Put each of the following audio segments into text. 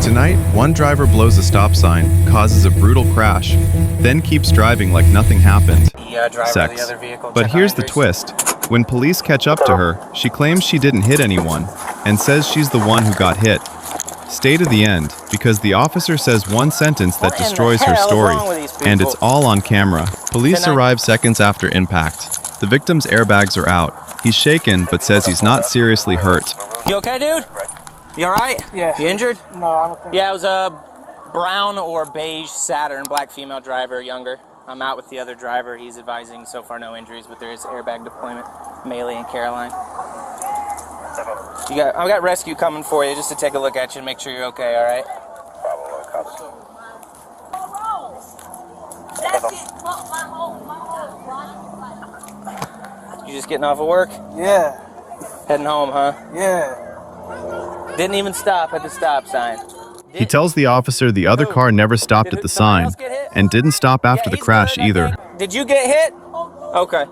Tonight, one driver blows a stop sign, causes a brutal crash, then keeps driving like nothing happened. Sex. But here's the twist. When police catch up to her, she claims she didn't hit anyone, and says she's the one who got hit. Stay to the end, because the officer says one sentence that destroys her story, and it's all on camera. Police arrive seconds after impact. The victim's airbags are out. He's shaken, but says he's not seriously hurt. You okay, dude? You alright? Yeah. You injured? No, I don't think. Yeah, it was a brown or beige Saturn, black female driver, younger. I'm out with the other driver. He's advising so far no injuries, but there is airbag deployment. Melee and Caroline. I've got rescue coming for you just to take a look at you and make sure you're okay, alright? You just getting off of work? Yeah. Heading home, huh? Yeah. Didn't even stop at the stop sign. He tells the officer the other car never stopped at the sign, and didn't stop after the crash either. Did you get hit? Okay.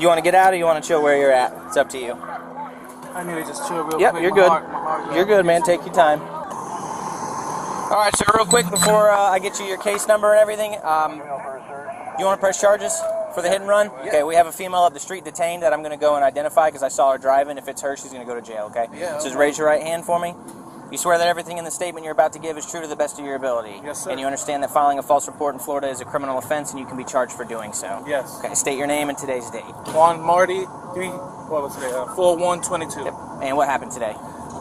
You want to get out or you want to chill where you're at? It's up to you. I need to just chill real quick. Yep, you're good. My heart You're good, man. Take your time. All right, so real quick before I get you your case number and everything, you want to press charges for the hit and run? Okay, we have a female up the street detained that I'm going to go and identify because I saw her driving. If it's her, she's going to go to jail, okay? Yeah. So just raise your right hand for me. You swear that everything in the statement you're about to give is true to the best of your ability? Yes, sir. And you understand that filing a false report in Florida is a criminal offense and you can be charged for doing so? Yes. Okay, state your name and today's date. Juan Marty, what was today? 4/1/22. Yep. And what happened today?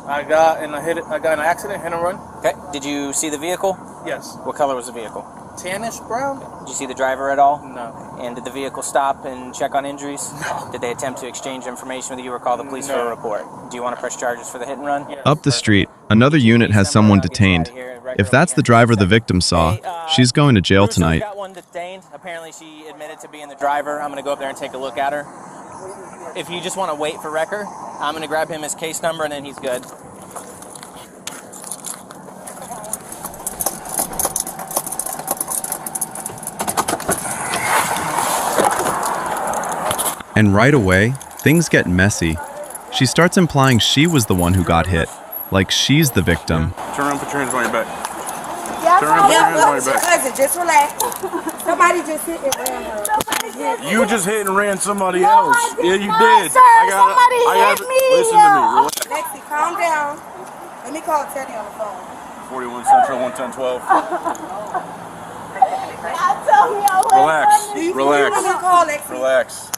I got in an accident, hit and run. Okay. Did you see the vehicle? Yes. What color was the vehicle? Tannish brown? Did you see the driver at all? No. And did the vehicle stop and check on injuries? No. Did they attempt to exchange information with you or call the police for No. a report? Do you want to press charges for the hit and run? Yes. Up the street, another unit has someone detained. If that's the driver the victim saw, she's going to jail tonight. Got one detained. Apparently she admitted to being the driver. I'm going to go up there and take a look at her. If you just want to wait for Wrecker, I'm going to grab him his case number and then he's good. And right away, things get messy. She starts implying she was the one who got hit, like she's the victim. Turn around, put your hands on your back. Turn around, put your hands on your back. Cousin, just relax. Somebody just hit and ran her. You just hit and ran somebody else. Yeah, you did. Sir, somebody hit me. Listen to me. Relax. Lexi, calm down. Let me call Teddy on the phone. 41 Central, 11012. Relax. Relax. Relax.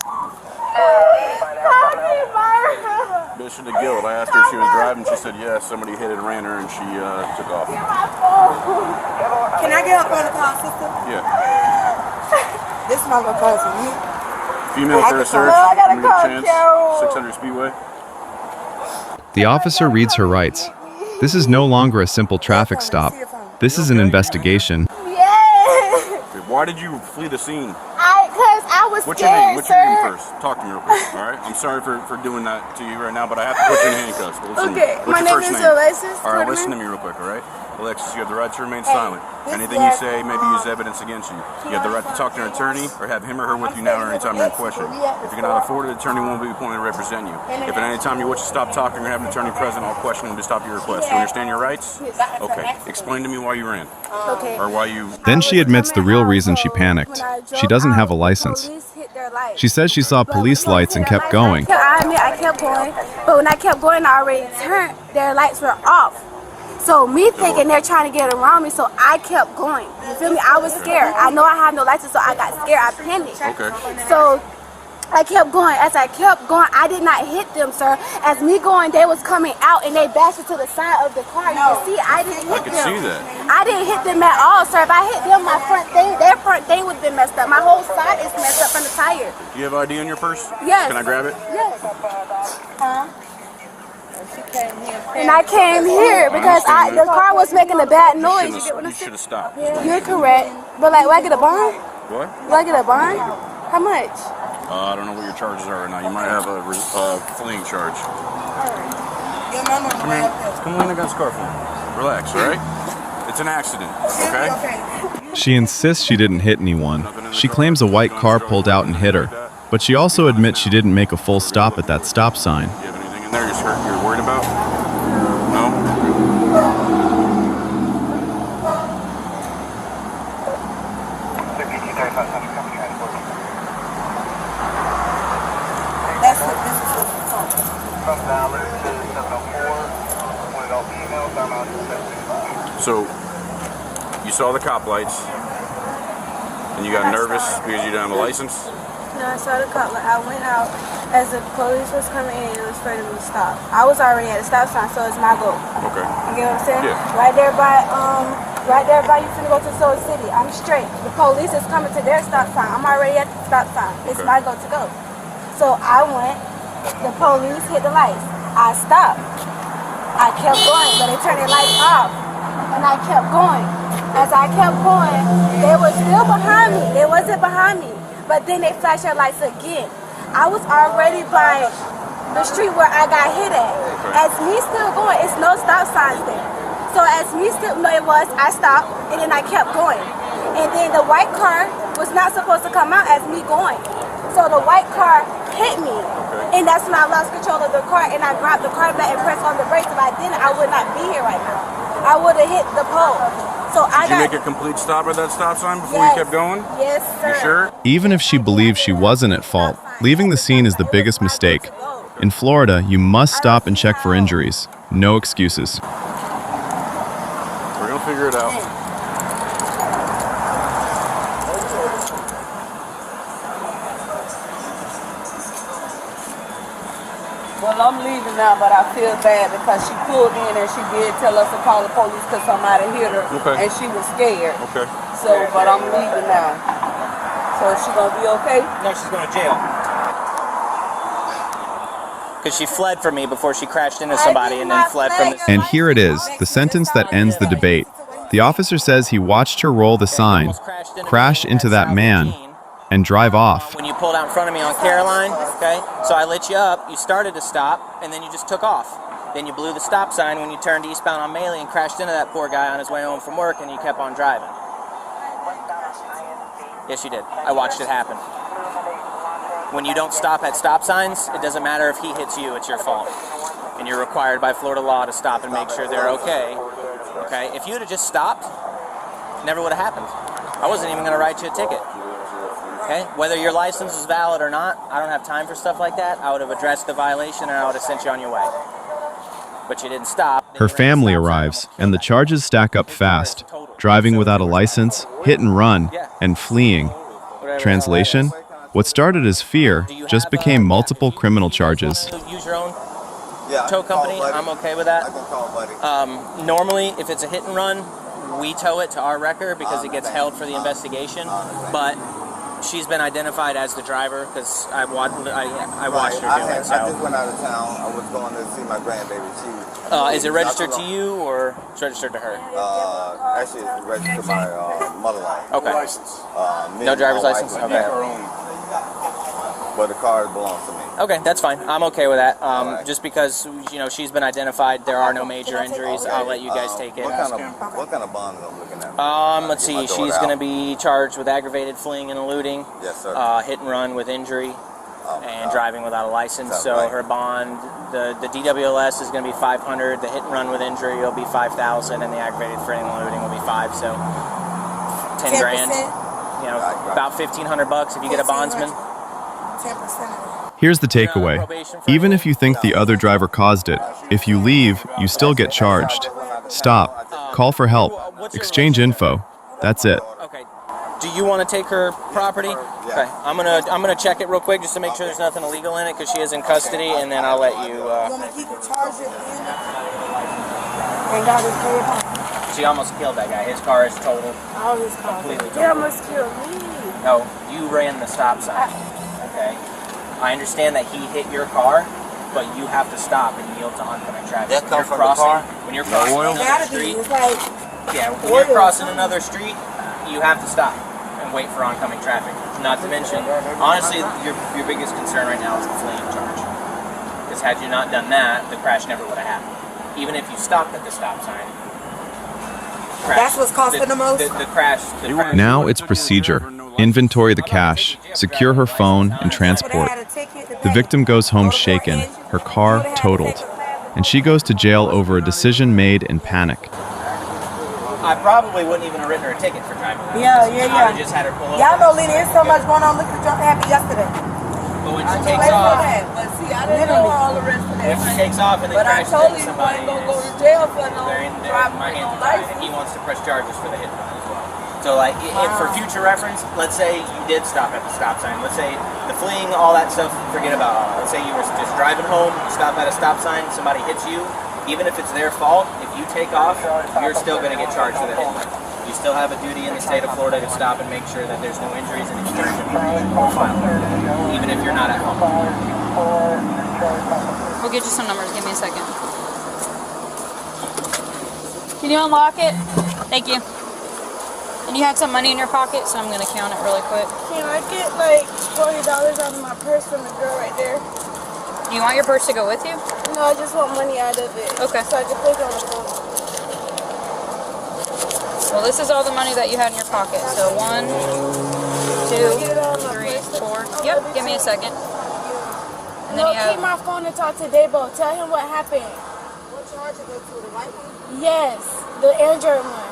Bitch to the guilt. I asked her if she was driving. She said yes. Somebody hit and ran her, and she took off. Can I get up on the call, sister? Yeah. This is my little cousin. Female for a search. I'm gonna chance. 600 Speedway. The officer reads her rights. This is no longer a simple traffic stop. This is an investigation. Why did you flee the scene? Because I was What's your name? What's your name first? Talk to me real quick, all right? I'm sorry for doing that to you right now, but I have to put you in handcuffs. Listen to me. What's my your name first is name? Alexis. All right, listen to me real quick, all right? Alexis, you have the right to remain silent. Anything you say may be used as evidence against you. You have the right to talk to an attorney or have him or her with you now or anytime you're in question. If you cannot afford it, an attorney won't be appointed to represent you. If at any time you wish to stop talking or have an attorney present, I'll question him to stop your request. You understand your rights? Okay. Explain to me why you ran. Okay. Or why you... Then she admits the real reason she panicked. She doesn't have a license. She says she saw police lights and kept going. I admit I kept going, but when I kept going, I already turned, their lights were off. So me thinking they're trying to get around me, so I kept going. You feel me? I was scared. I know I have no license, so I got scared. I panicked. Okay. So I kept going. As I kept going, I did not hit them, sir. As me going, they was coming out and they bashed into the side of the car. You can see I didn't hit them. I can see that. I didn't hit them at all, sir. If I hit them, my front thing, their front thing would have been messed up. My whole side is messed up from the tire. Do you have ID on your purse? Yes. Can I grab it? Yes. And I came here because the car was making a bad noise. You should have stopped. You're correct. But like, will I get a bond? What? Will I get a bond? How much? I don't know what your charges are right now. You might have a fleeing charge. Come on, I got a scarf on. Relax, all right? It's an accident, okay? She insists she didn't hit anyone. She claims a white car pulled out and hit her. But she also admits she didn't make a full stop at that stop sign. Do you have anything in there you're worried about? No? So, you saw the cop lights, and you got nervous because you didn't have a license? No, I saw the cop. Like, I went out as the police was coming in and was afraid of me to stop. I was already at a stop sign, so it's my goal. Okay. You get what I'm saying? Yeah. Right there by you finna go to Soul City. I'm straight. The police is coming to their stop sign. I'm already at the stop sign. It's my goal to go. So I went. The police hit the lights. I stopped. I kept going, but they turned their lights off, and I kept going. As I kept going, they were still behind me. They wasn't behind me. But then they flashed their lights again. I was already by the street where I got hit at. As me still going, it's no stop signs there. So as me still, no it was, I stopped and then I kept going. And then the white car was not supposed to come out as me going. So the white car hit me. And that's when I lost control of the car and I grabbed the car back and pressed on the brakes. If I didn't, I would not be here right now. I would have hit the pole. So Did you make a complete stop at that stop sign before you kept going? Yes, sir. You sure? Even if she believes she wasn't at fault, leaving the scene is the biggest mistake. In Florida, you must stop and check for injuries. No excuses. We're gonna figure it out. Well, I'm leaving now, but I feel bad because she pulled in and she did tell us to call the police because somebody hit her. Okay. And she was scared. Okay. So, but I'm leaving now. So is she gonna be okay? No, she's going to jail. Because she fled from me before she crashed into somebody and then fled from this. And here it is, the sentence that ends the debate. The officer says he watched her roll the sign, crash into that man, and drive off. When you pulled out in front of me on Caroline, okay, so I lit you up, you started to stop, and then you just took off. Then you blew the stop sign when you turned eastbound on Maley and crashed into that poor guy on his way home from work, and you kept on driving. Yes, you did. I watched it happen. When you don't stop at stop signs, it doesn't matter if he hits you, it's your fault. And you're required by Florida law to stop and make sure they're okay. Okay, if you would have just stopped, it never would have happened. I wasn't even going to write you a ticket. Okay, whether your license is valid or not, I don't have time for stuff like that. I would have addressed the violation and I would have sent you on your way. But you didn't stop. Her family arrives, and the charges stack up fast. Driving without a license, hit and run, and fleeing. Translation? What started as fear just became multiple criminal charges. Use your own tow company, I'm okay with that. Normally, if it's a hit and run, we tow it to our record because it gets held for the investigation. But she's been identified as the driver because I watched her do it. So. I just went out of town. I was going to see my grandbaby. Is it registered to you or it's registered to her? Actually, it's registered to my mother-in-law. Okay. No driver's license? Okay. But the car belongs to me. Okay, that's fine. I'm okay with that. Just because she's been identified, there are no major injuries. I'll let you guys take it. What kind of bond am I looking at? Let's see. She's going to be charged with aggravated fleeing and eluding. Yes, sir. Hit and run with injury. And driving without a license. So her bond, the DWLS is going to be $500. The hit and run with injury will be $5,000, and the aggravated fleeing and eluding will be $5,000. So 10 grand. About $1,500 if you get a bondsman. 10%. Here's the takeaway. Even if you think the other driver caused it, if you leave, you still get charged. Stop, call for help, exchange info. That's it. Okay. Do you want to take her property? Okay. I'm gonna check it real quick just to make sure there's nothing illegal in it because she is in custody, and then I'll let you. You want me to keep it charged and got his paid? She almost killed that guy. His car is totaled. Oh, his car. Completely He totaled. almost killed me. No, you ran the stop sign. Okay. I understand that he hit your car, but you have to stop and yield to oncoming traffic. That come from the car? When you're crossing another street, It's like, when you're crossing another street, you have to stop and wait for oncoming traffic. Not to mention, honestly, your biggest concern right now is the fleeing charge. Because had you not done that, the crash never would have happened. Even if you stopped at the stop sign. That's what's costing the most? The crash. Now it's procedure. Inventory the cash, secure her phone, and transport. The victim goes home shaken, her car totaled, and she goes to jail over a decision made in panic. I probably wouldn't even have written her a ticket for driving. Yeah. I would have just had her pull over. Y'all know, Lena, there's so much going on. Look at the jump that happened yesterday. But when I she know takes all off, that, but see, I didn't know all the rest of that. when she takes off and then But I crashes told into you you somebody, ain't gonna go to jail for no driving my with no hands are tied, and license. he wants to press charges for the hit and run as well. So like, if for future reference, let's say you did stop at the stop sign. Let's say the fleeing, all that stuff, forget about all that. Let's say you were just driving home, you stop at a stop sign, somebody hits you. Even if it's their fault, if you take off, you're still going to get charged for the hit and run. You still have a duty in the state of Florida to stop and make sure that there's no injuries and excursion or file, even if you're not at home. We'll get you some numbers. Give me a second. Can you unlock it? Thank you. And you had some money in your pocket, so I'm going to count it really quick. Can I get like $40 out of my purse from the girl right there? Do you want your purse to go with you? No, I just want money out of it. Okay. So I can put it on the phone. Well, this is all the money that you had in your pocket. So 1, 2, 3, 4. Yep, give me a second. And then No, you have... keep my phone and talk to Dabo. Tell him what happened. What charge is it to the white one? Yes, the Android one.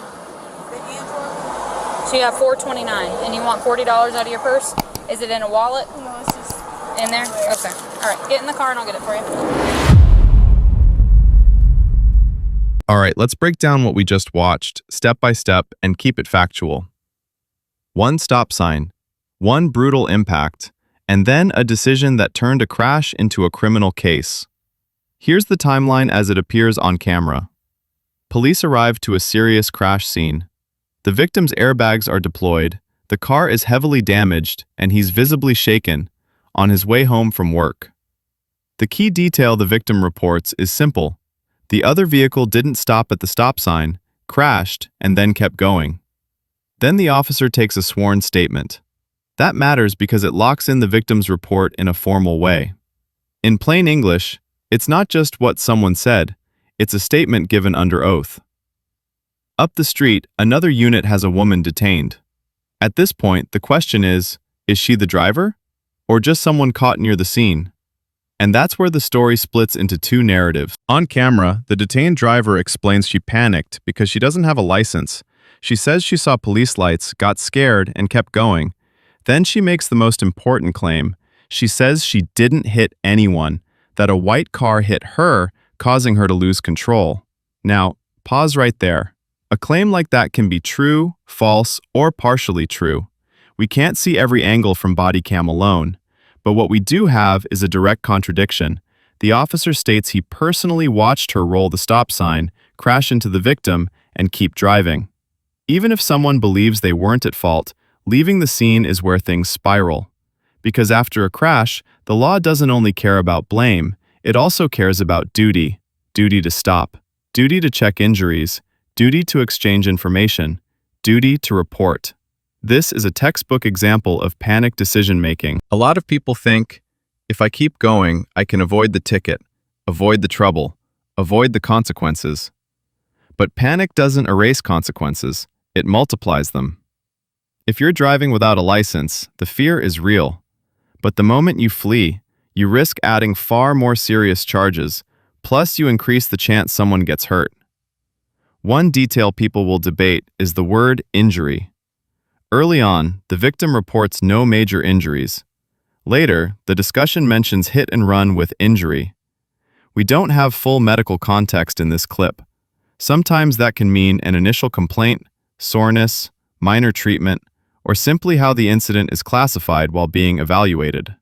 The Android? So you have $4.29, and you want $40 out of your purse? Is it in a wallet? No, it's just In there? Okay. All right, get in the car and I'll get it for you. All right, let's break down what we just watched, step by step, and keep it factual. One stop sign, one brutal impact, and then a decision that turned a crash into a criminal case. Here's the timeline as it appears on camera. Police arrive to a serious crash scene. The victim's airbags are deployed, the car is heavily damaged, and he's visibly shaken, on his way home from work. The key detail the victim reports is simple. The other vehicle didn't stop at the stop sign, crashed, and then kept going. Then the officer takes a sworn statement. That matters because it locks in the victim's report in a formal way. In plain English, it's not just what someone said, it's a statement given under oath. Up the street, another unit has a woman detained. At this point, the question is she the driver? Or just someone caught near the scene? And that's where the story splits into two narratives. On camera, the detained driver explains she panicked because she doesn't have a license. She says she saw police lights, got scared, and kept going. Then she makes the most important claim. She says she didn't hit anyone, that a white car hit her, causing her to lose control. Now, pause right there. A claim like that can be true, false, or partially true. We can't see every angle from Bodycam alone. But what we do have is a direct contradiction. The officer states he personally watched her roll the stop sign, crash into the victim, and keep driving. Even if someone believes they weren't at fault, leaving the scene is where things spiral. Because after a crash, the law doesn't only care about blame, it also cares about duty. Duty to stop, duty to check injuries, duty to exchange information, duty to report. This is a textbook example of panic decision-making. A lot of people think, if I keep going, I can avoid the ticket, avoid the trouble, avoid the consequences. But panic doesn't erase consequences, it multiplies them. If you're driving without a license, the fear is real. But the moment you flee, you risk adding far more serious charges, plus you increase the chance someone gets hurt. One detail people will debate is the word injury. Early on, the victim reports no major injuries. Later, the discussion mentions hit and run with injury. We don't have full medical context in this clip. Sometimes that can mean an initial complaint, soreness, minor treatment, or simply how the incident is classified while being evaluated.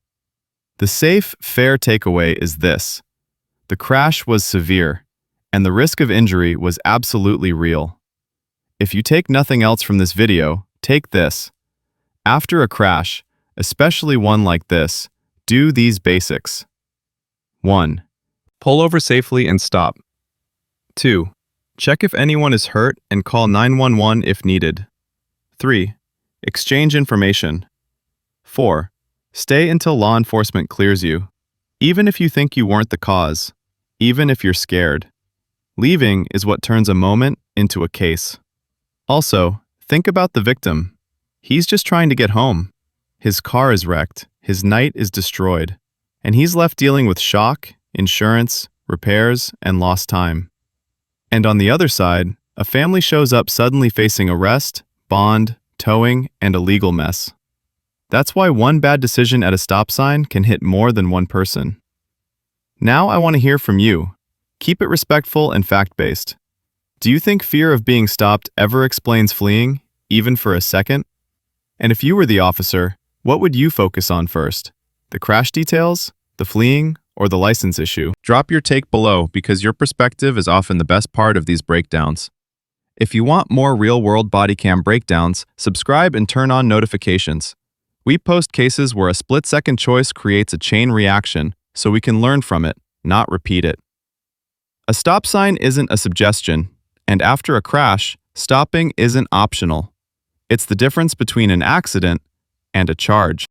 The safe, fair takeaway is this. The crash was severe, and the risk of injury was absolutely real. If you take nothing else from this video, take this. After a crash, especially one like this, do these basics. 1. Pull over safely and stop. 2. Check if anyone is hurt and call 911 if needed. 3. Exchange information. 4. Stay until law enforcement clears you, even if you think you weren't the cause, even if you're scared. Leaving is what turns a moment into a case. Also, think about the victim. He's just trying to get home. His car is wrecked, his night is destroyed, and he's left dealing with shock, insurance, repairs, and lost time. And on the other side, a family shows up suddenly facing arrest, bond, towing, and a legal mess. That's why one bad decision at a stop sign can hit more than one person. Now I want to hear from you. Keep it respectful and fact-based. Do you think fear of being stopped ever explains fleeing, even for a second? And if you were the officer, what would you focus on first? The crash details, the fleeing, or the license issue? Drop your take below because your perspective is often the best part of these breakdowns. If you want more real-world body cam breakdowns, subscribe and turn on notifications. We post cases where a split-second choice creates a chain reaction, so we can learn from it, not repeat it. A stop sign isn't a suggestion, and after a crash, stopping isn't optional. It's the difference between an accident and a charge.